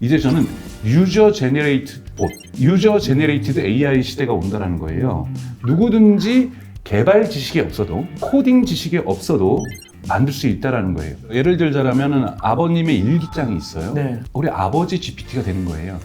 이제 저는 유저 제네레이트 봇, 유저 제네레이티드 AI 시대가 온다는 거예요. 누구든지 개발 지식이 없어도, 코딩 지식이 없어도 만들 수 있다는 거예요. 예를 들자면 아버님의 일기장이 있어요. 네. 우리 아버지 GPT가 되는 거예요.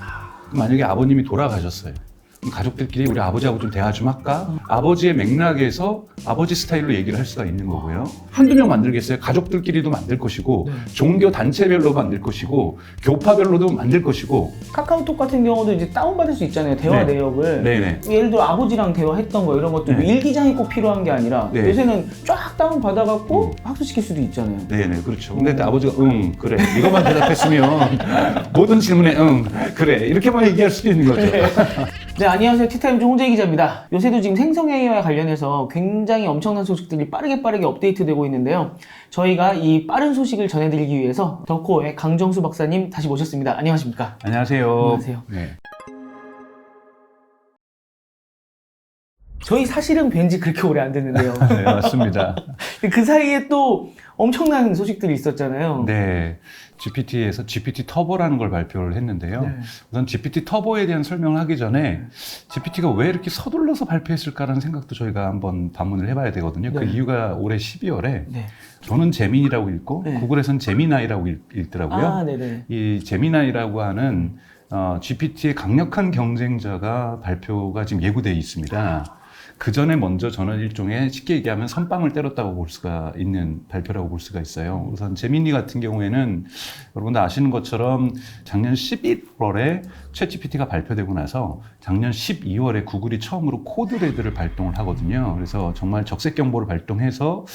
만약에 아버님이 돌아가셨어요. 그럼 가족들끼리 우리 아버지하고 좀 대화 좀 할까? 아버지의 맥락에서 아버지 스타일로 얘기를 할 수가 있는 거고요. 한두 명 만들겠어요. 가족들끼리도 만들 것이고, 종교 단체별로 만들 것이고, 교파별로도 만들 것이고. 카카오톡 같은 경우도 이제 다운받을 수 있잖아요. 대화 네. 내역을. 네네. 예를 들어 아버지랑 대화했던 거 이런 것도 네. 일기장이 꼭 필요한 게 아니라 네. 요새는 쫙 다운받아갖고 학습시킬 수도 있잖아요. 네네, 그렇죠. 근데 아버지가 그래. 이것만 대답했으면 모든 질문에 그래. 이렇게만 얘기할 수도 있는 거죠. 네, 안녕하세요. 티타임즈 홍재 기자입니다. 요새도 지금 생성 AI와 관련해서 굉장히 엄청난 소식들이 빠르게 업데이트되고 있는데요. 저희가 이 빠른 소식을 전해드리기 위해서 덕호의 강정수 박사님 다시 모셨습니다. 안녕하십니까? 안녕하세요. 안녕하세요. 네. 저희 사실은 뵌지 그렇게 오래 안 됐는데요. 네, 맞습니다. 그 사이에 또 엄청난 소식들이 있었잖아요. 네. GPT에서 GPT 터보라는 걸 발표를 했는데요. 네. 우선 GPT 터보에 대한 설명을 하기 전에 GPT가 왜 이렇게 서둘러서 발표했을까라는 생각도 저희가 한번 반문을 해봐야 되거든요. 그 네. 이유가 올해 12월에 네. 저는 제민이라고 읽고 네. 구글에서는 제미나이라고 읽더라고요. 아, 네네. 이 제미나이라고 하는 GPT의 강력한 경쟁자가 발표가 지금 예고되어 있습니다. 그 전에 먼저 저는 일종의 쉽게 얘기하면 선빵을 때렸다고 볼 수가 있는 발표라고 볼 수가 있어요. 우선 제미니 같은 경우에는 여러분들 아시는 것처럼 작년 11월에 챗GPT가 발표되고 나서 작년 12월에 구글이 처음으로 코드레드를 발동을 하거든요. 그래서 정말 적색 경보를 발동해서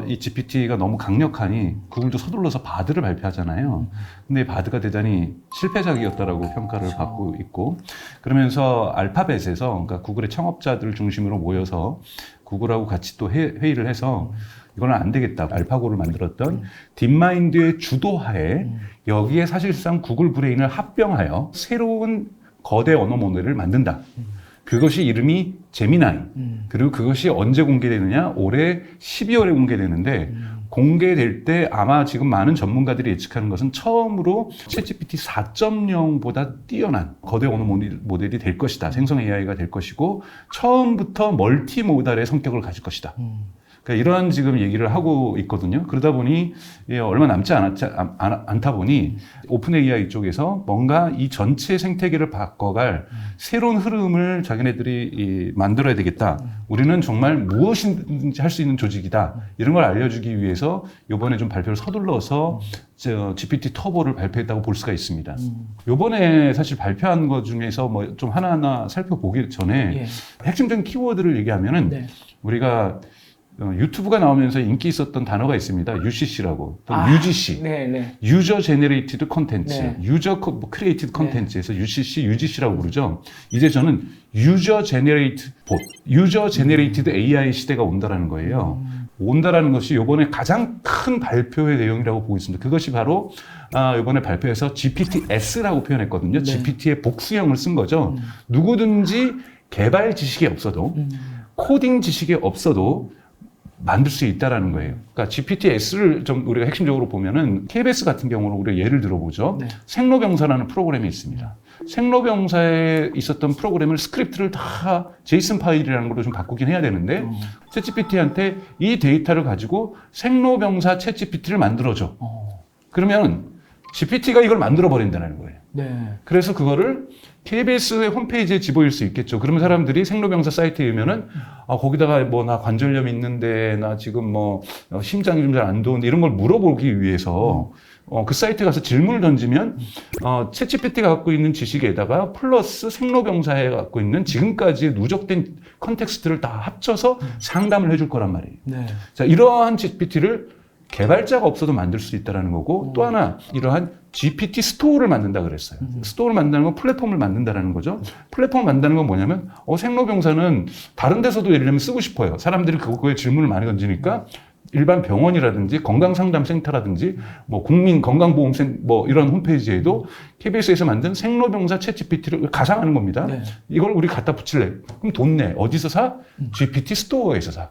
이 GPT가 너무 강력하니 구글도 서둘러서 바드를 발표하잖아요. 근데 바드가 대단히 실패작이었다라고 평가를 받고 있고, 그러면서 알파벳에서, 그러니까 구글의 창업자들을 중심으로 모여서 구글하고 같이 또 회의를 해서 이거는 안 되겠다. 알파고를 만들었던 딥마인드의 주도하에 여기에 사실상 구글 브레인을 합병하여 새로운 거대 언어 모델을 만든다. 그것이 이름이 제미나이. 그리고 그것이 언제 공개되느냐? 올해 12월에 공개되는데, 공개될 때 아마 지금 많은 전문가들이 예측하는 것은 처음으로 챗GPT 4.0보다 뛰어난 거대 언어 모델이 될 것이다. 생성 AI가 될 것이고, 처음부터 멀티모달의 성격을 가질 것이다. 그러니까 이러한 지금 얘기를 하고 있거든요. 그러다 보니 얼마 남지 않다 보니 오픈 AI 쪽에서 뭔가 이 전체 생태계를 바꿔갈 새로운 흐름을 자기네들이 만들어야 되겠다. 우리는 정말 무엇인지 할 수 있는 조직이다. 이런 걸 알려주기 위해서 이번에 좀 발표를 서둘러서 GPT 터보를 발표했다고 볼 수가 있습니다. 이번에 사실 발표한 것 중에서 뭐 좀 하나하나 살펴보기 전에 핵심적인 키워드를 얘기하면은 네. 우리가 유튜브가 나오면서 인기 있었던 단어가 있습니다. UCC라고, 또는 UGC, 네. 유저 제네레이티드 콘텐츠, 네. 유저 크리에이티드 콘텐츠에서 UCC, UGC라고 부르죠. 이제 저는 유저 제네레이트 봇, 유저 제네레이티드 AI 시대가 온다라는 거예요. 온다라는 것이 이번에 가장 큰 발표의 내용이라고 보고 있습니다. 그것이 바로 이번에 발표해서 GPT-S라고 표현했거든요. 네. GPT의 복수형을 쓴 거죠. 누구든지 개발 지식이 없어도, 코딩 지식이 없어도 만들 수 있다라는 거예요. 그러니까 GPT-S를 좀 우리가 핵심적으로 보면은 KBS 같은 경우로 우리가 예를 들어보죠. 네. 생로병사라는 프로그램이 있습니다. 생로병사에 있었던 프로그램을 스크립트를 다 제이슨 파일이라는 걸로 좀 바꾸긴 해야 되는데 챗GPT한테 이 데이터를 가지고 생로병사 챗GPT를 만들어줘. 그러면 GPT가 이걸 만들어 버린다는 거예요. 네. 그래서 그거를 KBS의 홈페이지에 집어일 수 있겠죠. 그러면 사람들이 생로병사 사이트에 오면은 거기다가 뭐 나 관절염 있는데 나 지금 뭐 심장이 좀 잘 안 좋은데 이런 걸 물어보기 위해서 그 사이트에 가서 질문을 던지면 챗GPT가 갖고 있는 지식에다가 플러스 생로병사에 갖고 있는 지금까지 누적된 컨텍스트를 다 합쳐서 상담을 해줄 거란 말이에요. 네. 자, 이러한 GPT를 개발자가 없어도 만들 수 있다는 거고, 또 하나 이러한 GPT 스토어를 만든다 그랬어요. 스토어를 만든다는 건 플랫폼을 만든다는 거죠. 플랫폼을 만든다는 건 뭐냐면 생로병사는 다른 데서도 예를 들면 쓰고 싶어요. 사람들이 그거에 질문을 많이 던지니까 일반 병원이라든지 건강상담센터라든지 뭐 국민건강보험센터 뭐 이런 홈페이지에도 KBS에서 만든 생로병사 챗GPT를 가상하는 겁니다. 네. 이걸 우리 갖다 붙일래. 그럼 돈 내. 어디서 사? GPT 스토어에서 사.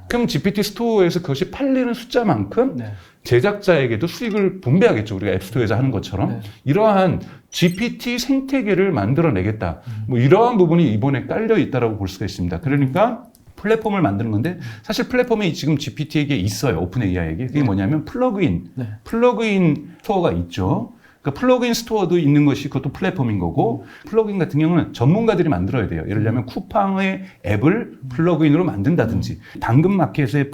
그럼 GPT 스토어에서 그것이 팔리는 숫자만큼 네. 제작자에게도 수익을 분배하겠죠. 우리가 앱스토어에서 하는 것처럼. 네. 이러한 GPT 생태계를 만들어내겠다. 뭐 이러한 부분이 이번에 깔려 있다라고 볼 수가 있습니다. 그러니까 플랫폼을 만드는 건데 사실 플랫폼이 지금 GPT에게 있어요. 오픈 AI에게. 그게 뭐냐면 플러그인 스토어가 있죠. 그러니까 플러그인 스토어도 있는 것이 그것도 플랫폼인 거고 플러그인 같은 경우는 전문가들이 만들어야 돼요. 예를 들면 쿠팡의 앱을 플러그인으로 만든다든지 당근마켓의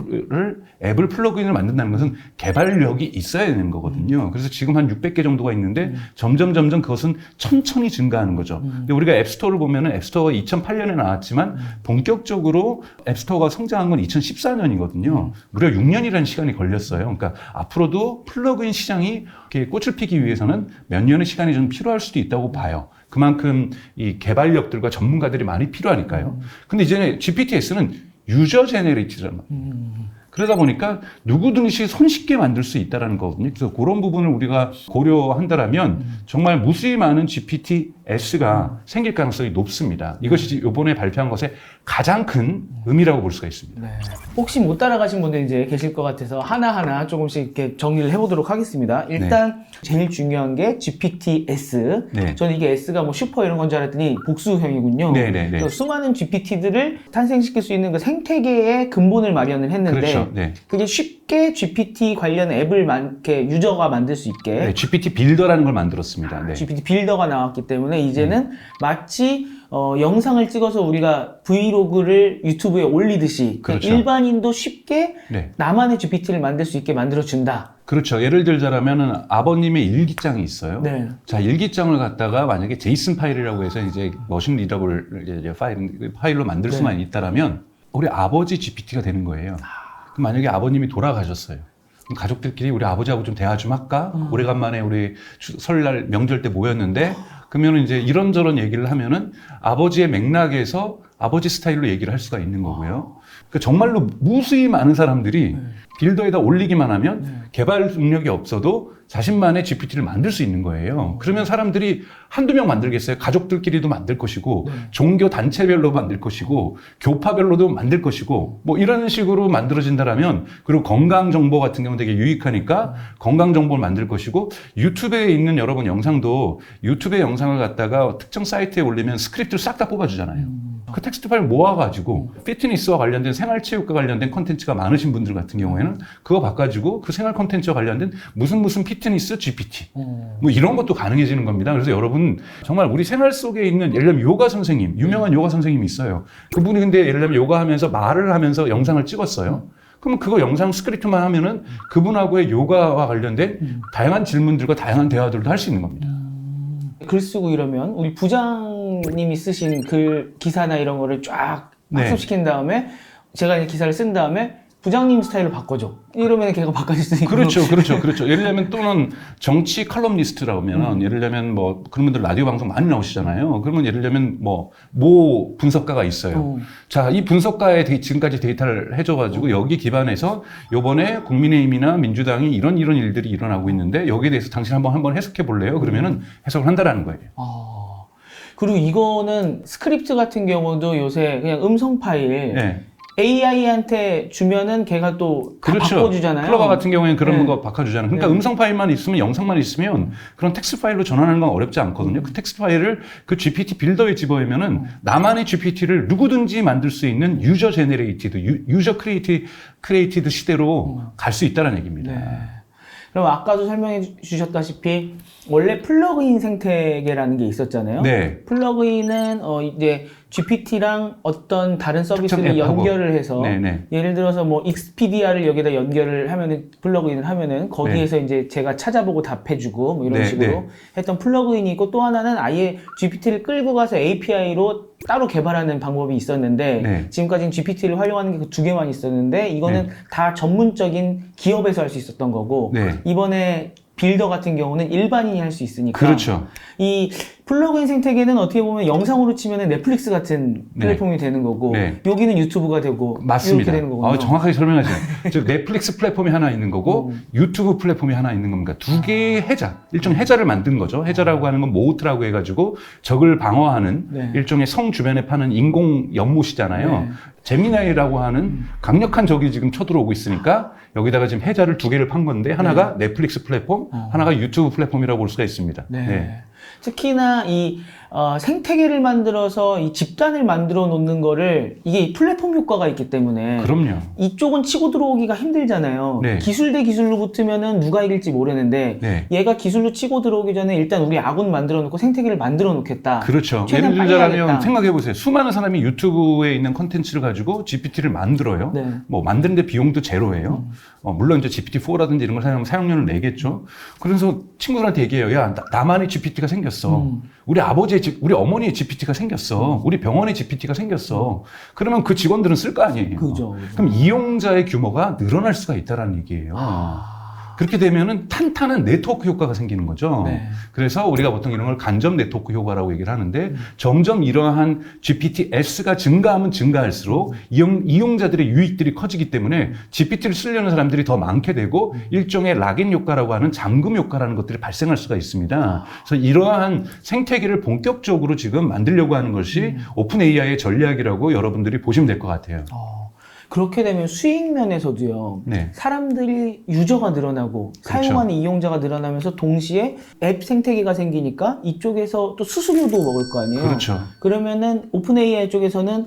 앱을 플러그인으로 만든다는 것은 개발력이 있어야 되는 거거든요. 그래서 지금 한 600개 정도가 있는데 점점 그것은 천천히 증가하는 거죠. 근데 우리가 앱스토어를 보면은 앱스토어가 2008년에 나왔지만 본격적으로 앱스토어가 성장한 건 2014년이거든요. 무려 6년이라는 시간이 걸렸어요. 그러니까 앞으로도 플러그인 시장이 이렇게 꽃을 피기 위해서는 몇 년의 시간이 좀 필요할 수도 있다고 봐요. 그만큼 이 개발력들과 전문가들이 많이 필요하니까요. 근데 이제 GPT-S는 유저 제네레이티드란 말이에요. 그러다 보니까 누구든지 손쉽게 만들 수 있다는 거거든요. 그래서 그런 부분을 우리가 고려한다라면 정말 무수히 많은 GPT-S가 생길 가능성이 높습니다. 이것이 이번에 발표한 것의 가장 큰 의미라고 볼 수가 있습니다. 네. 혹시 못 따라가신 분들 이제 계실 것 같아서 하나하나 조금씩 이렇게 정리를 해보도록 하겠습니다. 일단 제일 중요한 게 GPT-S. 네. 저는 이게 S가 뭐 슈퍼 이런 건 줄 알았더니 복수형이군요. 그래서 수많은 GPT들을 탄생시킬 수 있는 그 생태계의 근본을 마련을 했는데 그렇죠. 네. 그게 쉽게 GPT 관련 앱을 이렇게 유저가 만들 수 있게 네, GPT 빌더라는 걸 만들었습니다. 네. GPT 빌더가 나왔기 때문에 이제는 마치 영상을 찍어서 우리가 브이로그를 유튜브에 올리듯이 그렇죠. 일반인도 쉽게 네. 나만의 GPT를 만들 수 있게 만들어준다. 그렇죠. 예를 들자면 아버님의 일기장이 있어요. 네. 자, 일기장을 갖다가 만약에 제이슨 파일이라고 해서 이제 머신 리더블 이제 파일로 만들 네. 수만 있다라면 우리 아버지 GPT가 되는 거예요. 그럼 만약에 아버님이 돌아가셨어요. 그럼 가족들끼리 우리 아버지하고 좀 대화 좀 할까? 오래간만에 우리 설날 명절 때 모였는데 그러면 이제 이런저런 얘기를 하면은 아버지의 맥락에서 아버지 스타일로 얘기를 할 수가 있는 거고요. 그러니까 정말로 무수히 많은 사람들이 빌더에다 올리기만 하면 개발 능력이 없어도 자신만의 GPT를 만들 수 있는 거예요. 그러면 사람들이 한두 명 만들겠어요? 가족들끼리도 만들 것이고, 종교 단체별로 만들 것이고, 교파별로도 만들 것이고, 뭐 이런 식으로 만들어진다라면, 그리고 건강 정보 같은 경우는 되게 유익하니까 건강 정보를 만들 것이고, 유튜브에 있는 여러분 영상도 유튜브의 영상을 갖다가 특정 사이트에 올리면 스크립트를 싹 다 뽑아주잖아요. 그 텍스트 파일 모아가지고 피트니스와 관련된 생활체육과 관련된 콘텐츠가 많으신 분들 같은 경우에는 그거 바꿔주고 그 생활 콘텐츠와 관련된 무슨 피트니스 GPT 뭐 이런 것도 가능해지는 겁니다. 그래서 여러분 정말 우리 생활 속에 있는 예를 들면 요가 선생님, 유명한 요가 선생님이 있어요. 그분이 근데 예를 들면 요가하면서 말을 하면서 영상을 찍었어요. 그러면 그거 영상 스크립트만 하면은 그분하고의 요가와 관련된 다양한 질문들과 다양한 대화들도 할 수 있는 겁니다. 글 쓰고 이러면 우리 부장님이 쓰신 글 기사나 이런 거를 쫙 네. 학습시킨 다음에 제가 이제 기사를 쓴 다음에 부장님 스타일로 바꿔줘. 이러면 걔가 바꿔줄 수 있고. 그렇죠. 예를 들면 또는 정치 칼럼니스트라고 하면 예를 들면 뭐 그런 분들 라디오 방송 많이 나오시잖아요. 그러면 예를 들면 모 분석가가 있어요. 자, 이 분석가의 지금까지 데이터를 해줘가지고 여기 기반해서 요번에 국민의힘이나 민주당이 이런 일들이 일어나고 있는데 여기에 대해서 당신 한번 해석해 볼래요? 그러면은 해석을 한다라는 거예요. 그리고 이거는 스크립트 같은 경우도 요새 그냥 음성 파일 네. AI한테 주면은 걔가 또 다 그렇죠. 바꿔주잖아요. 클로바 같은 경우에는 그런 네. 거 바꿔주잖아요. 그러니까 네. 음성 파일만 있으면 영상만 있으면 그런 텍스트 파일로 전환하는 건 어렵지 않거든요. 그 텍스트 파일을 그 GPT 빌더에 집어넣으면은 나만의 GPT를 누구든지 만들 수 있는 유저 제네레이티드, 유저 크리에이티드 시대로 갈 수 있다는 얘기입니다. 네. 그럼 아까도 설명해 주셨다시피 원래 플러그인 생태계라는 게 있었잖아요. 네. 플러그인은 이제 GPT랑 어떤 다른 서비스를 앱하고. 연결을 해서 네네. 예를 들어서 뭐 익스피디아를 여기다 연결을 하면은 플러그인을 하면은 거기에서 이제 제가 찾아보고 답해주고 뭐 이런 네, 식으로 네. 했던 플러그인이 있고 또 하나는 아예 GPT를 끌고 가서 API로 따로 개발하는 방법이 있었는데 네. 지금까지는 GPT를 활용하는 게 그 두 개만 있었는데 이거는 다 전문적인 기업에서 할 수 있었던 거고 네. 이번에 빌더 같은 경우는 일반인이 할 수 있으니까 그렇죠. 이 플러그인 생태계는 어떻게 보면 영상으로 치면 넷플릭스 같은 네. 플랫폼이 되는 거고 네. 여기는 유튜브가 되고 맞습니다. 이렇게 되는 거군요. 정확하게 설명하시네요. 즉 넷플릭스 플랫폼이 하나 있는 거고 유튜브 플랫폼이 하나 있는 겁니다. 두 개의 해자, 일종의 해자를 만든 거죠. 해자라고 하는 건 모트라고 해가지고 적을 방어하는 네. 일종의 성 주변에 파는 인공 연못이잖아요. 네. 제미나이라고 하는 강력한 적이 지금 쳐들어오고 있으니까 여기다가 지금 해자를 두 개를 판 건데 하나가 넷플릭스 플랫폼, 하나가 유튜브 플랫폼이라고 볼 수가 있습니다. 네. 네. 특히나 이 생태계를 만들어서 이 집단을 만들어 놓는 거를 이게 플랫폼 효과가 있기 때문에 그럼요. 이쪽은 치고 들어오기가 힘들잖아요. 네. 기술 대 기술로 붙으면은 누가 이길지 모르는데 네. 얘가 기술로 치고 들어오기 전에 일단 우리 아군 만들어 놓고 생태계를 만들어 놓겠다. 그렇죠. 최대한 예를 빨리 들자면 하겠다. 생각해 보세요. 수많은 사람이 유튜브에 있는 컨텐츠를 가지고 GPT를 만들어요. 네. 뭐 만드는데 비용도 제로예요. 물론 이제 GPT-4라든지 이런 걸 사용하면 사용료를 내겠죠. 그래서 친구들한테 얘기해요. 야, 나만의 GPT가 생겼어. 우리 어머니의 GPT가 생겼어. 우리 병원의 GPT가 생겼어. 그러면 그 직원들은 쓸 거 아니에요. 그죠. 그럼 이용자의 규모가 늘어날 수가 있다는 얘기예요. 그렇게 되면은 탄탄한 네트워크 효과가 생기는 거죠. 네. 그래서 우리가 보통 이런 걸 간접 네트워크 효과라고 얘기를 하는데 점점 이러한 GPT-S가 증가하면 증가할수록 이용자들의 유익들이 커지기 때문에 GPT를 쓰려는 사람들이 더 많게 되고 일종의 락인 효과라고 하는 잠금 효과라는 것들이 발생할 수가 있습니다. 그래서 이러한 생태계를 본격적으로 지금 만들려고 하는 것이 오픈 AI의 전략이라고 여러분들이 보시면 될 것 같아요. 그렇게 되면 수익 면에서도요. 네. 사람들이 유저가 늘어나고 그렇죠. 사용하는 이용자가 늘어나면서 동시에 앱 생태계가 생기니까 이쪽에서 또 수수료도 먹을 거 아니에요. 그렇죠. 그러면은 오픈 AI 쪽에서는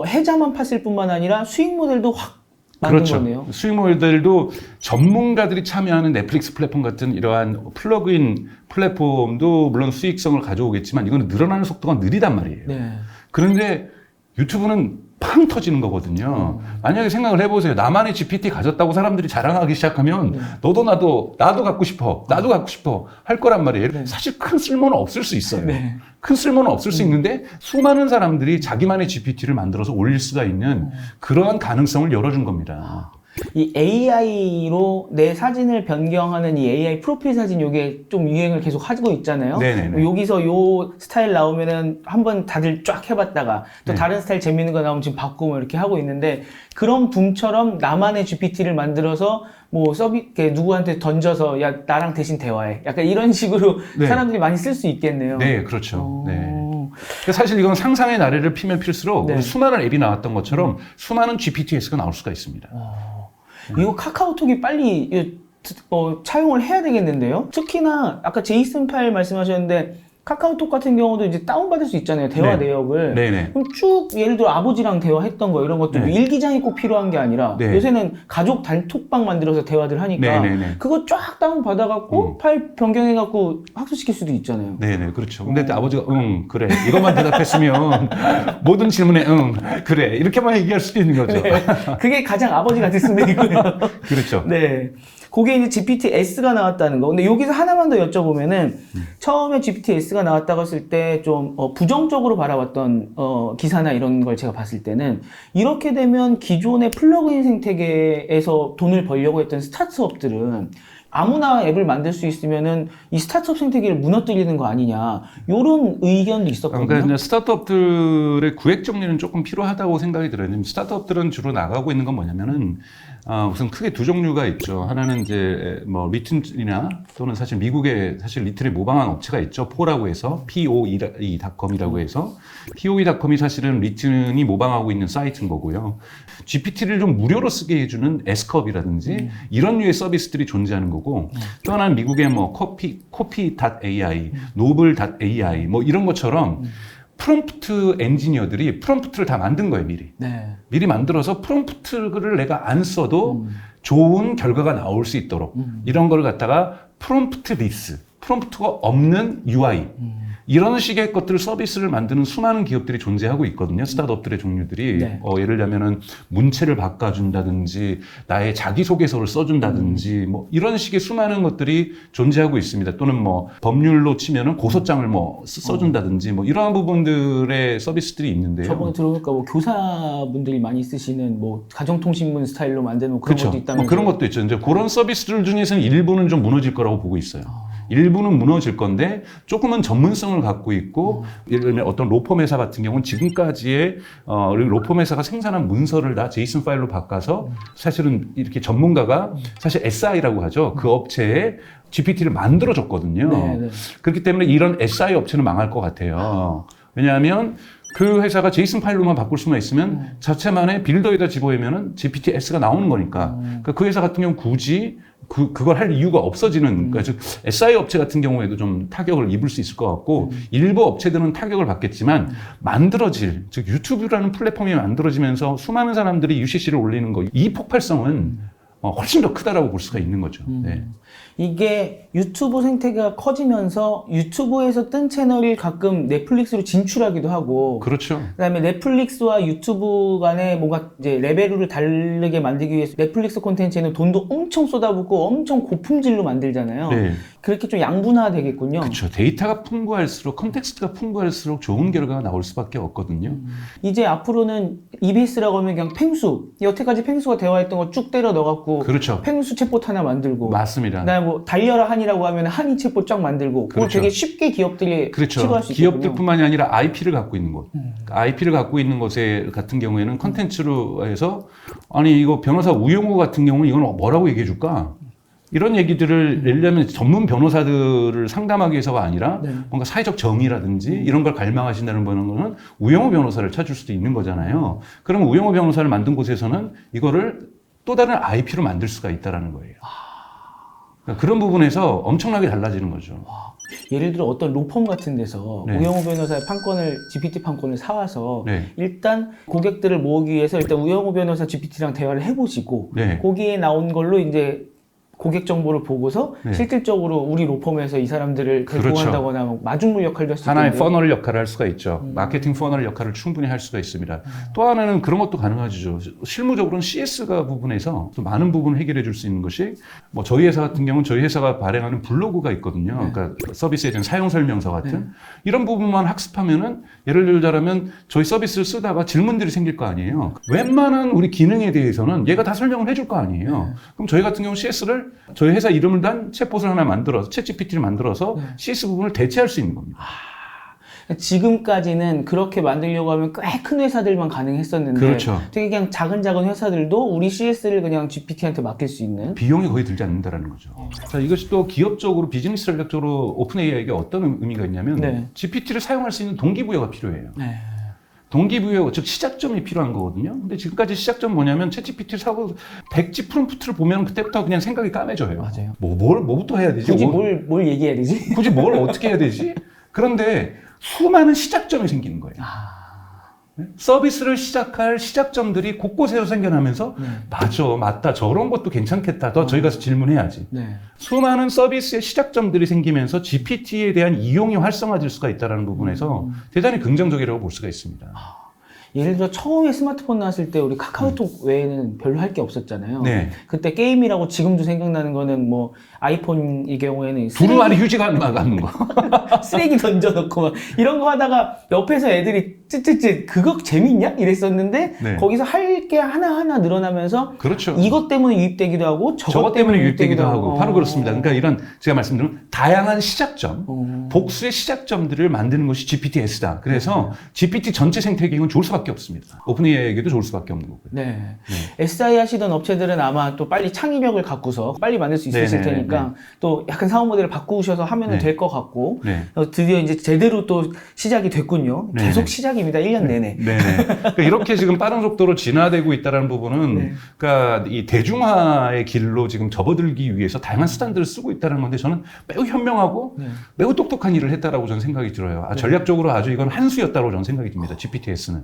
해자만 팠을 뿐만 아니라 수익 모델도 확 만든 그렇죠. 거네요. 수익 모델도 전문가들이 참여하는 넷플릭스 플랫폼 같은 이러한 플러그인 플랫폼도 물론 수익성을 가져오겠지만 이거는 늘어나는 속도가 느리단 말이에요. 네. 그런데 유튜브는 팡 터지는 거거든요. 만약에 생각을 해보세요. 나만의 GPT 가졌다고 사람들이 자랑하기 시작하면 너도 나도 갖고 싶어. 나도 갖고 싶어. 할 거란 말이에요. 사실 큰 쓸모는 없을 수 있어요. 네. 큰 쓸모는 없을 수 있는데 수많은 사람들이 자기만의 GPT를 만들어서 올릴 수가 있는 그러한 가능성을 열어준 겁니다. 이 AI로 내 사진을 변경하는 이 AI 프로필 사진 요게 좀 유행을 계속 하고 있잖아요. 네네네. 여기서 요 스타일 나오면은 한번 다들 쫙 해봤다가 또 네. 다른 스타일 재밌는 거 나오면 지금 바꾸고 이렇게 하고 있는데 그런 붐처럼 나만의 GPT를 만들어서 뭐 누구한테 던져서 야 나랑 대신 대화해. 약간 이런 식으로 네. 사람들이 많이 쓸 수 있겠네요. 네, 그렇죠. 네. 오. 근데 사실 이건 상상의 나래를 피면 필수록 네. 수많은 앱이 나왔던 것처럼 수많은 GPTS가 나올 수가 있습니다. 이거 카카오톡이 빨리 차용을 해야 되겠는데요? 특히나 아까 제이슨 파일 말씀하셨는데 카카오톡 같은 경우도 이제 다운받을 수 있잖아요. 대화 네. 내역을. 네네. 그럼 쭉 예를 들어 아버지랑 대화했던 거 이런 것도 네. 일기장이 꼭 필요한 게 아니라 네. 요새는 가족 단톡방 만들어서 대화들 하니까 네네네. 그거 쫙 다운받아갖고 파일 변경해갖고 학습시킬 수도 있잖아요. 네네, 그렇죠. 근데 아버지가, 그래. 이것만 대답했으면 모든 질문에, 그래. 이렇게만 얘기할 수도 있는 거죠. 네. 그게 가장 아버지 같을 수도 있고요. 그렇죠. 네. 그게 이제 GPT-S가 나왔다는 거. 근데 여기서 하나만 더 여쭤보면은, 처음에 GPT-S가 나왔다고 했을 때 좀, 부정적으로 바라봤던, 기사나 이런 걸 제가 봤을 때는, 이렇게 되면 기존의 플러그인 생태계에서 돈을 벌려고 했던 스타트업들은, 아무나 앱을 만들 수 있으면은 이 스타트업 생태계를 무너뜨리는 거 아니냐. 요런 의견도 있었거든요. 그러니까 이제 스타트업들의 구획 정리는 조금 필요하다고 생각이 들어요. 스타트업들은 주로 나가고 있는 건 뭐냐면은, 우선 크게 두 종류가 있죠. 하나는 이제 뭐 리튼이나 또는 사실 미국에 사실 리튼을 모방한 업체가 있죠. 포라고 해서 POE.com이라고 해서 POE.com이 사실은 리튼이 모방하고 있는 사이트인 거고요. GPT를 좀 무료로 쓰게 해주는 에스컵이라든지 이런 류의 서비스들이 존재하는 거고 또 하나는 미국의 뭐 코피.ai, 노블.ai 뭐 이런 것처럼 프롬프트 엔지니어들이 프롬프트를 다 만든 거예요, 미리. 네. 미리 만들어서 프롬프트를 내가 안 써도 좋은 결과가 나올 수 있도록 이런 걸 갖다가 프롬프트리스, 프롬프트가 없는 UI 이런 식의 것들 서비스를 만드는 수많은 기업들이 존재하고 있거든요. 스타트업들의 종류들이. 네. 예를 들면은 문체를 바꿔준다든지 나의 자기소개서를 써준다든지 뭐 이런 식의 수많은 것들이 존재하고 있습니다. 또는 뭐 법률로 치면은 고소장을 뭐 써준다든지 뭐 이러한 부분들의 서비스들이 있는데요. 저번에 들어보니까 뭐 교사분들이 많이 쓰시는 뭐 가정통신문 스타일로 만드는 그런 그렇죠. 것도 있다면서요. 그런 것도 있죠. 이제 그런 서비스들 중에서는 일부는 좀 무너질 거라고 보고 있어요. 일부는 무너질 건데 조금은 전문성을 갖고 있고 예를 들면 어떤 로펌 회사 같은 경우는 지금까지의 로펌 회사가 생산한 문서를 다 제이슨 파일로 바꿔서 사실은 이렇게 전문가가 사실 SI라고 하죠. 그 업체에 GPT를 만들어줬거든요. 네. 그렇기 때문에 이런 SI 업체는 망할 것 같아요. 왜냐하면 그 회사가 제이슨 파일로만 바꿀 수만 있으면 자체만의 빌더에다 집어넣으면 GPT-S가 나오는 거니까. 그러니까 그 회사 같은 경우 굳이 그걸 할 이유가 없어지는, 그러니까 즉 SI 업체 같은 경우에도 좀 타격을 입을 수 있을 것 같고, 일부 업체들은 타격을 받겠지만, 만들어질, 즉 유튜브라는 플랫폼이 만들어지면서 수많은 사람들이 UCC를 올리는 거, 이 폭발성은 훨씬 더 크다라고 볼 수가 있는 거죠. 네. 이게 유튜브 생태계가 커지면서 유튜브에서 뜬 채널이 가끔 넷플릭스로 진출하기도 하고, 그렇죠. 그다음에 넷플릭스와 유튜브 간에 뭔가 이제 레벨을 다르게 만들기 위해서 넷플릭스 콘텐츠에는 돈도 엄청 쏟아붓고 엄청 고품질로 만들잖아요. 네. 그렇게 좀 양분화 되겠군요. 그렇죠. 데이터가 풍부할수록, 컨텍스트가 풍부할수록 좋은 결과가 나올 수밖에 없거든요. 이제 앞으로는 EBS라고 하면 그냥 펭수, 여태까지 펭수가 대화했던 거 쭉 때려 넣어갖고 그렇죠. 펭수 챗봇 하나 만들고, 맞습니다. 그다음에 뭐 달려라 한이라고 하면 한이 챗봇 쫙 만들고, 그걸 그렇죠. 되게 쉽게 기업들이 그렇죠. 시도할 수 있거든요. 기업들뿐만이 아니라 IP를 갖고 있는 곳. IP를 갖고 있는 곳에 같은 경우에는 컨텐츠로 해서 아니 이거 변호사 우용우 같은 경우는 이건 뭐라고 얘기해 줄까? 이런 얘기들을 내려면 전문 변호사들을 상담하기 위해서가 아니라 뭔가 사회적 정의라든지 이런 걸 갈망하신다는 거는 우영우 변호사를 찾을 수도 있는 거잖아요. 그러면 우영우 변호사를 만든 곳에서는 이거를 또 다른 IP로 만들 수가 있다는 거예요. 그러니까 그런 부분에서 엄청나게 달라지는 거죠. 예를 들어 어떤 로펌 같은 데서 네. 우영우 변호사의 판권을, GPT 판권을 사와서 네. 일단 고객들을 모으기 위해서 일단 우영우 변호사 GPT랑 대화를 해보시고, 네. 거기에 나온 걸로 이제 고객 정보를 보고서 네. 실질적으로 우리 로펌에서 이 사람들을 그렇죠. 대표한다거나 뭐 마중물 역할도 할 수 하나의 있는데요. 퍼널 역할을 할 수가 있죠. 마케팅 퍼널 역할을 충분히 할 수가 있습니다. 또 하나는 그런 것도 가능하죠. 실무적으로는 CS가 부분에서 또 많은 부분을 해결해 줄 수 있는 것이 뭐 저희 회사 같은 경우는 저희 회사가 발행하는 블로그가 있거든요. 그러니까 서비스에 대한 사용 설명서 같은 이런 부분만 학습하면은 예를 들자면 저희 서비스를 쓰다가 질문들이 생길 거 아니에요. 웬만한 우리 기능에 대해서는 얘가 다 설명을 해줄 거 아니에요. 그럼 저희 같은 경우 CS를 저희 회사 이름을 단 챗봇을 하나 만들어서 챗GPT를 만들어서 CS 부분을 대체할 수 있는 겁니다. 지금까지는 그렇게 만들려고 하면 꽤 큰 회사들만 가능했었는데, 그렇죠. 되게 그냥 작은 회사들도 우리 CS를 그냥 GPT한테 맡길 수 있는. 비용이 거의 들지 않는다는 거죠. 자, 이것이 또 기업적으로 비즈니스 전략적으로 오픈 AI에게 어떤 의미가 있냐면 네. GPT를 사용할 수 있는 동기부여가 필요해요. 네. 동기부여, 즉 시작점이 필요한 거거든요. 근데 지금까지 시작점 뭐냐면 챗GPT를 사고 백지 프롬프트를 보면 그때부터 그냥 생각이 까매져요. 맞아요. 뭐부터 해야 되지? 굳이 뭘 얘기해야 되지? 굳이 뭘 어떻게 해야 되지? 그런데 수많은 시작점이 생기는 거예요. 서비스를 시작할 시작점들이 곳곳에서 생겨나면서 맞다 저런 것도 괜찮겠다 더 저희 가서 질문해야지. 네. 수많은 서비스의 시작점들이 생기면서 GPT에 대한 이용이 활성화될 수가 있다는 부분에서 대단히 긍정적이라고 볼 수가 있습니다. 예를 들어 처음에 스마트폰 나왔을 때 우리 카카오톡 외에는 별로 할 게 없었잖아요. 네. 그때 게임이라고 지금도 생각나는 거는 뭐 아이폰의 경우에는 두루마리 휴지가 나가는 거. 쓰레기 던져놓고 막 이런 거 하다가 옆에서 애들이 찌찌찌 그거 재밌냐? 이랬었는데 네. 거기서 할 게 하나하나 늘어나면서 그렇죠. 이것 때문에 유입되기도 하고 저것 때문에 유입되기도 하고 바로 그렇습니다. 그러니까 이런 제가 말씀드린 다양한 시작점, 복수의 시작점들을 만드는 것이 GPT-S다. 그래서 GPT 전체 생태계는 좋을 수밖에 없습니다. 오픈 AI에게도 좋을 수밖에 없는 거고요. 네. SI 하시던 업체들은 아마 또 빨리 창의력을 갖고서 빨리 만들 수 있으실 네네네. 테니까 또 약간 사업 모델을 바꾸셔서 하면 네. 될 것 같고 네. 드디어 이제 제대로 또 시작이 됐군요. 네네. 계속 시작입니다. 1년 내내. 네. 그러니까 이렇게 지금 빠른 속도로 진화되고 있다는 부분은 네. 그러니까 이 대중화의 길로 지금 접어들기 위해서 다양한 수단들을 쓰고 있다는 건데 저는 매우 현명하고 매우 똑똑한 일을 했다라고 저는 생각이 들어요. 전략적으로 아주 이건 한 수였다고 저는 생각이 듭니다. GPT-S는.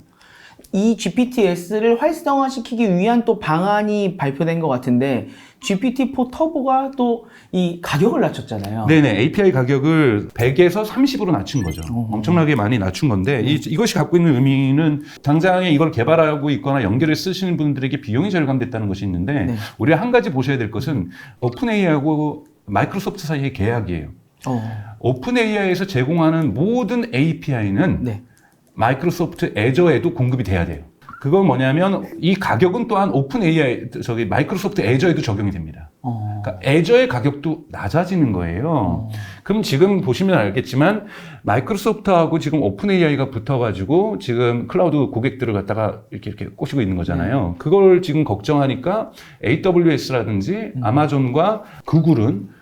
이 GPT-S를 활성화시키기 위한 또 방안이 발표된 것 같은데 GPT-4 터보가 또 이 가격을 낮췄잖아요. 네네. API 가격을 100에서 30으로 낮춘 거죠. 엄청나게 많이 낮춘 건데 이것이 갖고 있는 의미는 당장에 이걸 개발하고 있거나 연결해 쓰시는 분들에게 비용이 절감됐다는 것이 있는데 우리가 한 가지 보셔야 될 것은 오픈 AI하고 마이크로소프트 사이의 계약이에요. 오픈 AI에서 제공하는 모든 API는 마이크로소프트 애저에도 공급이 돼야 돼요. 그건 뭐냐면 이 가격은 또한 오픈 AI 저기 마이크로소프트 애저에도 적용이 됩니다. 그러니까 애저의 가격도 낮아지는 거예요. 그럼 지금 보시면 알겠지만 마이크로소프트하고 지금 오픈 AI가 붙어가지고 지금 클라우드 고객들을 갖다가 이렇게 꼬시고 있는 거잖아요. 그걸 지금 걱정하니까 AWS라든지 아마존과 구글은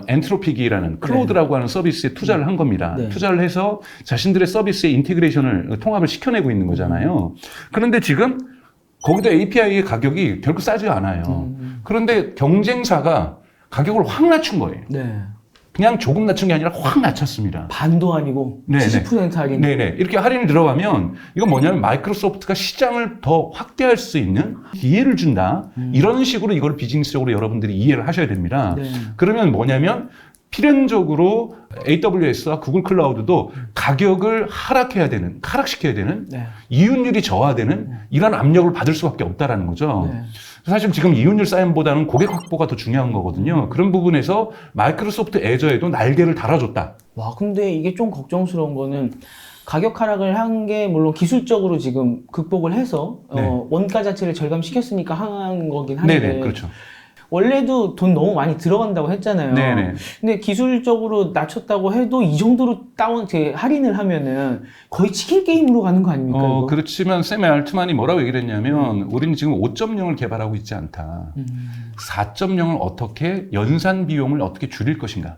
엔트로픽이라는 클로드라고 하는 서비스에 투자를 한 겁니다. 네. 투자를 해서 자신들의 서비스에 인티그레이션을 통합을 시켜내고 있는 거잖아요. 그런데 지금 거기도 API의 가격이 결코 싸지 않아요. 그런데 경쟁사가 가격을 확 낮춘 거예요. 네. 그냥 조금 낮춘 게 아니라 확 낮췄습니다. 반도 아니고 네네. 70% 할인. 네네. 이렇게 할인이 들어가면 이건 뭐냐면 마이크로소프트가 시장을 더 확대할 수 있는 기회를 준다. 이런 식으로 이걸 비즈니스적으로 여러분들이 이해를 하셔야 됩니다. 네. 그러면 뭐냐면 필연적으로 AWS와 구글 클라우드도 가격을 하락시켜야 되는 네. 이윤율이 저하되는 이런 압력을 받을 수밖에 없다라는 거죠. 네. 사실 지금 이윤율 싸움보다는 고객 확보가 더 중요한 거거든요. 그런 부분에서 마이크로소프트 애저에도 날개를 달아줬다. 와, 근데 이게 좀 걱정스러운 거는 가격 하락을 한 게 물론 기술적으로 지금 극복을 해서 네. 원가 자체를 절감시켰으니까 한 거긴 한데 네네, 그렇죠. 원래도 돈 너무 많이 들어간다고 했잖아요. 네네. 근데 기술적으로 낮췄다고 해도 이 정도로 할인을 하면은 거의 치킨 게임으로 가는 거 아닙니까? 이거? 그렇지만 샘 알트만이 뭐라고 얘기를 했냐면 우리는 지금 5.0을 개발하고 있지 않다. 4.0을 어떻게 연산 비용을 어떻게 줄일 것인가.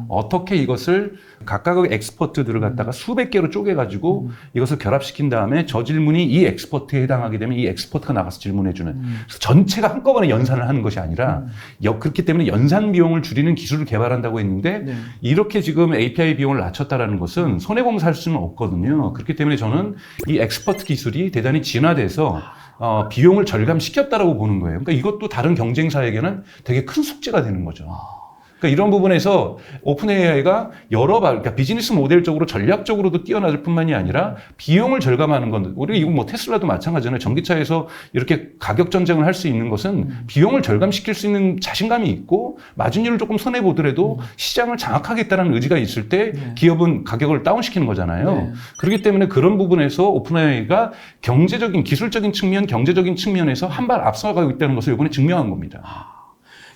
어떻게 이것을 각각의 엑스퍼트들을 갖다가 수백 개로 쪼개가지고 이것을 결합시킨 다음에 저 질문이 이 엑스퍼트에 해당하게 되면 이 엑스퍼트가 나가서 질문해주는. 그래서 전체가 한꺼번에 연산을 하는 것이 아니라 그렇기 때문에 연산 비용을 줄이는 기술을 개발한다고 했는데 네. 이렇게 지금 API 비용을 낮췄다라는 것은 손해보면서 할 수는 없거든요. 그렇기 때문에 저는 이 엑스퍼트 기술이 대단히 진화돼서 비용을 절감시켰다라고 보는 거예요. 그러니까 이것도 다른 경쟁사에게는 되게 큰 숙제가 되는 거죠. 그러니까 이런 부분에서 오픈 AI가 그러니까 비즈니스 모델적으로 전략적으로도 뛰어나질 뿐만이 아니라 비용을 절감하는 건, 우리 이거 뭐 테슬라도 마찬가지잖아요. 전기차에서 이렇게 가격 전쟁을 할 수 있는 것은 비용을 절감시킬 수 있는 자신감이 있고 마진율을 조금 손해 보더라도 시장을 장악하겠다는 의지가 있을 때 기업은 가격을 다운시키는 거잖아요. 네. 그렇기 때문에 그런 부분에서 오픈 AI가 경제적인, 기술적인 측면, 경제적인 측면에서 한 발 앞서가고 있다는 것을 이번에 증명한 겁니다.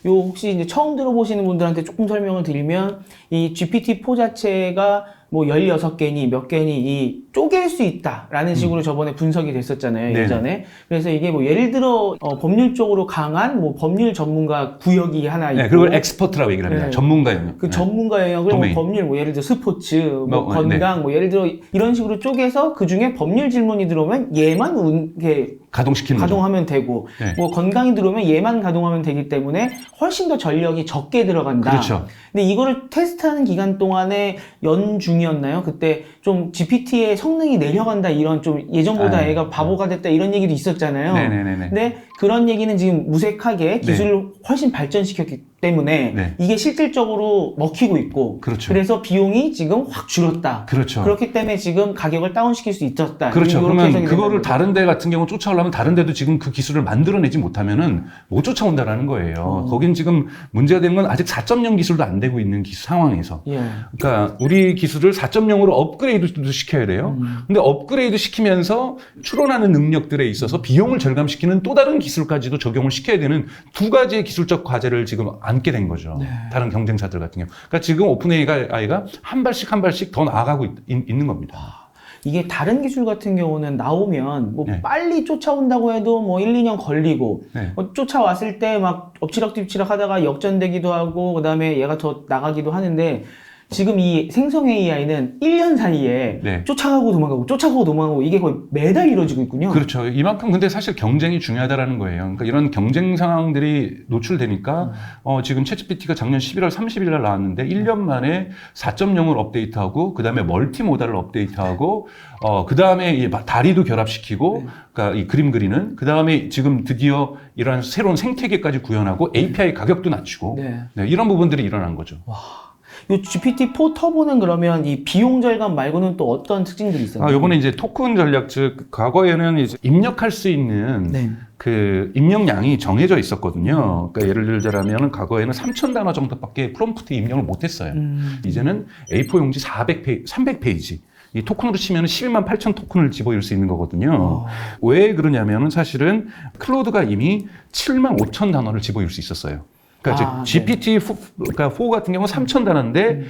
요 혹시 이제 처음 들어보시는 분들한테 조금 설명을 드리면 이 GPT-4 자체가 뭐 16개니 몇 개니 이 쪼갤 수 있다라는 식으로 저번에 분석이 됐었잖아요. 네네. 예전에. 그래서 이게 뭐 예를 들어 법률 쪽으로 강한 뭐 법률 전문가 구역이 하나 있고 네, 그걸 엑스퍼트라고 얘기를 합니다. 네. 전문가 영역. 그 전문가 영역을 뭐 도메인. 법률 뭐 예를 들어 스포츠 뭐 네. 건강 뭐 예를 들어 이런 식으로 쪼개서 그중에 법률 질문이 들어오면 얘만 이렇게 가동시키는 거죠. 가동하면 되고 네. 뭐 건강이 들어오면 얘만 가동하면 되기 때문에 훨씬 더 전력이 적게 들어간다. 그렇죠. 근데 이거를 테스트하는 기간 동안에 연중이었나요? 그때 좀 GPT의 성능이 내려간다 이런 좀 예전보다 애가 바보가 됐다 이런 얘기도 있었잖아요. 네네네네. 근데 그런 얘기는 지금 무색하게 기술을 훨씬 발전시켰기 때문에 네. 이게 실질적으로 먹히고 있고 그렇죠. 그래서 비용이 지금 확 줄었다. 그렇죠. 그렇기 때문에 지금 가격을 다운시킬 수 있었다. 그렇죠. 이렇게 그러면 해석이 그거를 되는 거죠. 다른 데 같은 경우 쫓아오려면 다른 데도 지금 그 기술을 만들어내지 못하면은 못 쫓아온다라는 거예요. 거긴 지금 문제가 되는 건 아직 4.0 기술도 안 되고 있는 상황에서. 예. 그러니까 우리 기술을 4.0으로 업그레이드도 시켜야 돼요. 근데 업그레이드 시키면서 추론하는 능력들에 있어서 비용을 절감시키는 또 다른 기술까지도 적용을 시켜야 되는 두 가지의 기술적 과제를 지금 안게 된 거죠. 다른 경쟁사들 같은 경우. 그러니까 지금 오픈 AI가 한 발씩 더 나아가고 있는 겁니다. 이게 다른 기술 같은 경우는 나오면 뭐 네. 빨리 쫓아온다고 해도 뭐 1, 2년 걸리고 네. 쫓아왔을 때 막 엎치락뒤치락 하다가 역전되기도 하고 그다음에 얘가 더 나가기도 하는데 지금 이 생성 AI는 1년 사이에 네. 쫓아가고 도망가고 이게 거의 매달 이루어지고 있군요. 그렇죠. 이만큼 근데 사실 경쟁이 중요하다라는 거예요. 그러니까 이런 경쟁 상황들이 노출되니까 지금 챗GPT가 작년 11월 30일 날 나왔는데 1년 만에 4.0을 업데이트하고 그다음에 멀티모달을 업데이트하고 그다음에 다리도 결합시키고 그러니까 이 그림 그리는 그다음에 지금 드디어 이런 새로운 생태계까지 구현하고 API 가격도 낮추고 네. 이런 부분들이 일어난 거죠. 이 GPT-4 터보는 그러면 이 비용 절감 말고는 또 어떤 특징들이 있어요? 이번에 이제 토큰 전략 즉 과거에는 이제 입력할 수 있는 네. 그 입력량이 정해져 있었거든요. 그러니까 예를 들자면 과거에는 3,000단어 정도밖에 프롬프트 입력을 못했어요. 이제는 A4 용지 300페이지 이 토큰으로 치면 12만 8천 토큰을 집어넣을 수 있는 거거든요. 왜 그러냐면은 사실은 클로드가 이미 7만 5천 단어를 집어넣을 수 있었어요. 그러니까 GPT-4 같은 경우는 3천 단어인데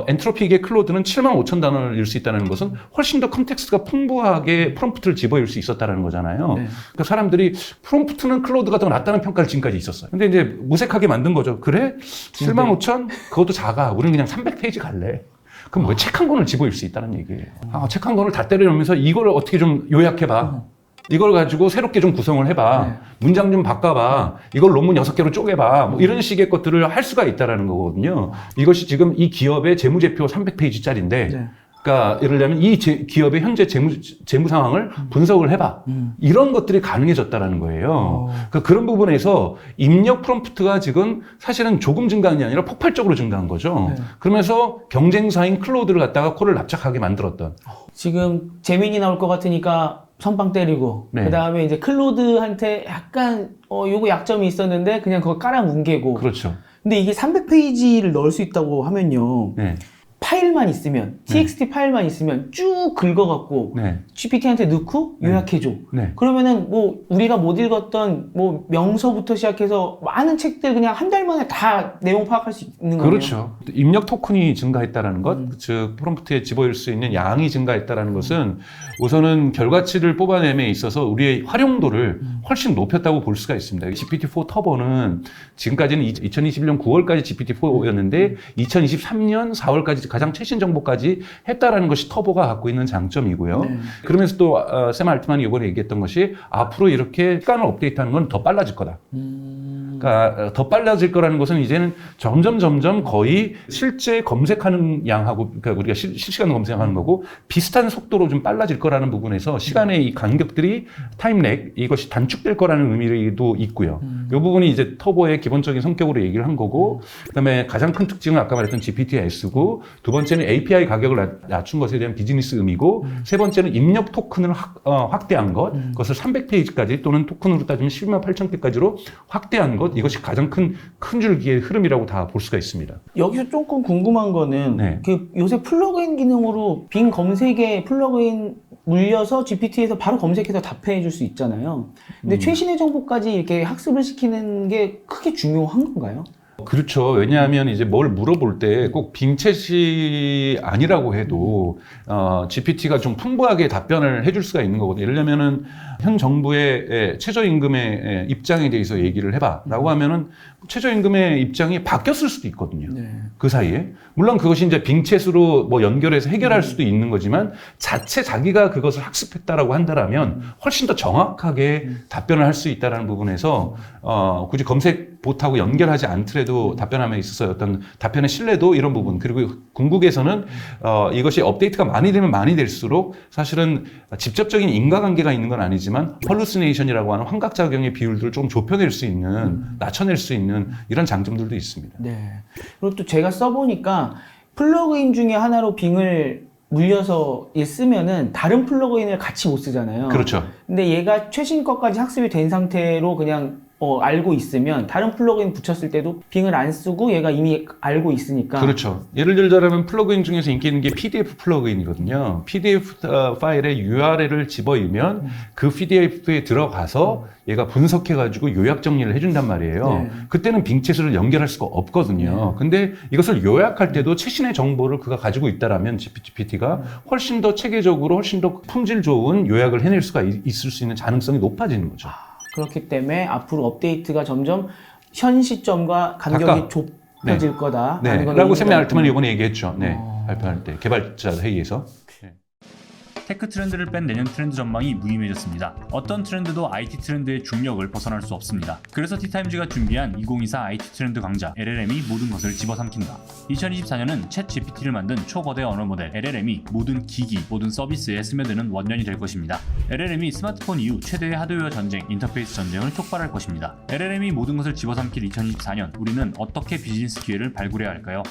엔트로피계 클로드는 7만 5천 단어를 넣을 수 있다는 것은 훨씬 더 컨텍스트가 풍부하게 프롬프트를 집어넣을 수 있었다는 거잖아요. 네. 그러니까 사람들이 프롬프트는 클로드가 더 낫다는 평가를 지금까지 있었어요. 근데 이제 무색하게 만든 거죠. 그래? 7만 5천? 그것도 작아. 우리는 그냥 300페이지 갈래. 그럼 왜 책 한 권을 집어넣을 수 있다는 얘기예요. 책 한 권을 다 때려넣으면서 이걸 어떻게 좀 요약해봐. 이걸 가지고 새롭게 좀 구성을 해봐. 네. 문장 좀 바꿔봐. 이걸 논문 6개로 쪼개봐. 뭐 이런 식의 것들을 할 수가 있다는 거거든요. 이것이 지금 이 기업의 재무제표 300페이지짜리인데 네. 그러니까 예를 들면 이 기업의 현재 재무 상황을 분석을 해봐. 이런 것들이 가능해졌다는 거예요. 그러니까 그런 부분에서 입력 프롬프트가 지금 사실은 조금 증가한 게 아니라 폭발적으로 증가한 거죠. 네. 그러면서 경쟁사인 클로드를 갖다가 코를 납작하게 만들었던. 지금 재민이 나올 것 같으니까 선빵 때리고 네. 그다음에 이제 클로드한테 약간 요거 약점이 있었는데 그냥 그거 깔아 뭉개고. 그렇죠. 근데 이게 300페이지를 넣을 수 있다고 하면요. 네. 파일만 있으면, txt 파일만 있으면 쭉 긁어갖고 네. GPT한테 넣고 요약해줘. 네. 그러면은 뭐 우리가 못 읽었던 뭐 명서부터 시작해서 많은 책들 그냥 한 달 만에 다 내용 파악할 수 있는 거예요. 그렇죠. 입력 토큰이 증가했다라는 것, 즉 프롬프트에 집어넣을 수 있는 양이 증가했다라는 것은 우선은 결과치를 뽑아냄에 있어서 우리의 활용도를 훨씬 높였다고 볼 수가 있습니다. GPT-4 터보는 지금까지는 2021년 9월까지 GPT-4였는데 2023년 4월까지 가장 최신 정보까지 했다라는 것이 터보가 갖고 있는 장점이고요. 네. 그러면서 또 샘 알트만이 이번에 얘기했던 것이 앞으로 이렇게 시간을 업데이트하는 건 더 빨라질 거다. 그러니까 더 빨라질 거라는 것은 이제는 점점 거의 실제 검색하는 양하고 그러니까 우리가 실시간 검색하는 거고 비슷한 속도로 좀 빨라질 거라는 부분에서 시간의 이 간격들이 타임렉 이것이 단축될 거라는 의미도 있고요. 이 부분이 이제 터보의 기본적인 성격으로 얘기를 한 거고 그다음에 가장 큰 특징은 아까 말했던 GPT-S고 두 번째는 API 가격을 낮춘 것에 대한 비즈니스 의미고 세 번째는 입력 토큰을 확대한 것 그것을 300페이지까지 또는 토큰으로 따지면 10만 8천 개까지로 확대한 것 이것이 가장 큰 줄기의 흐름이라고 다 볼 수가 있습니다. 여기서 조금 궁금한 거는 네. 그 요새 플러그인 기능으로 빙 검색에 플러그인 물려서 GPT에서 바로 검색해서 답해 줄 수 있잖아요. 근데 최신의 정보까지 이렇게 학습을 시키는 게 크게 중요한 건가요? 그렇죠. 왜냐하면 이제 뭘 물어볼 때 꼭 빙챗이 아니라고 해도 GPT가 좀 풍부하게 답변을 해줄 수가 있는 거거든요. 예를 들면은 현 정부의 최저임금의 입장에 대해서 얘기를 해봐라고 하면은 최저임금의 입장이 바뀌었을 수도 있거든요. 네. 그 사이에. 물론 그것이 이제 빙챗으로 뭐 연결해서 해결할 수도 있는 거지만 자기가 그것을 학습했다라고 한다라면 훨씬 더 정확하게 답변을 할 수 있다라는 부분에서 굳이 검색 봇하고 연결하지 않더라도 답변함에 있어서 어떤 답변의 신뢰도 이런 부분 그리고 궁극에서는 이것이 업데이트가 많이 되면 많이 될수록 사실은 직접적인 인과관계가 있는 건 아니지만 헐루시네이션이라고 하는 환각작용의 비율들을 좀 좁혀낼 수 있는 낮춰낼 수 있는 이런 장점들도 있습니다. 네. 그리고 또 제가 써보니까 플러그인 중에 하나로 빙을 물려서 쓰면은 다른 플러그인을 같이 못 쓰잖아요. 그렇죠. 근데 얘가 최신 것까지 학습이 된 상태로 그냥 알고 있으면 다른 플러그인 붙였을 때도 빙을 안 쓰고 얘가 이미 알고 있으니까. 그렇죠. 예를 들자면 플러그인 중에서 인기 있는 게 PDF 플러그인이거든요. PDF 파일에 URL을 집어넣으면 그 PDF에 들어가서 얘가 분석해가지고 요약 정리를 해준단 말이에요. 네. 그때는 빙챗을 연결할 수가 없거든요. 근데 이것을 요약할 때도 최신의 정보를 그가 가지고 있다라면 GPT가 훨씬 더 체계적으로 훨씬 더 품질 좋은 요약을 해낼 수가 있을 수 있는 가능성이 높아지는 거죠. 그렇기 때문에 앞으로 업데이트가 점점 현 시점과 간격이 좁혀질 네. 거다. 네. 라고 샘 알트만이 이번에 얘기했죠. 네. 발표할 때 개발자 회의에서. 테크 트렌드를 뺀 내년 트렌드 전망이 무의미해졌습니다. 어떤 트렌드도 IT 트렌드의 중력을 벗어날 수 없습니다. 그래서 티타임즈가 준비한 2024 IT 트렌드 강좌 LLM이 모든 것을 집어삼킨다. 2024년은 챗 GPT를 만든 초거대 언어 모델 LLM이 모든 기기, 모든 서비스에 스며드는 원년이 될 것입니다. LLM이 스마트폰 이후 최대의 하드웨어 전쟁, 인터페이스 전쟁을 촉발할 것입니다. LLM이 모든 것을 집어삼킬 2024년, 우리는 어떻게 비즈니스 기회를 발굴해야 할까요?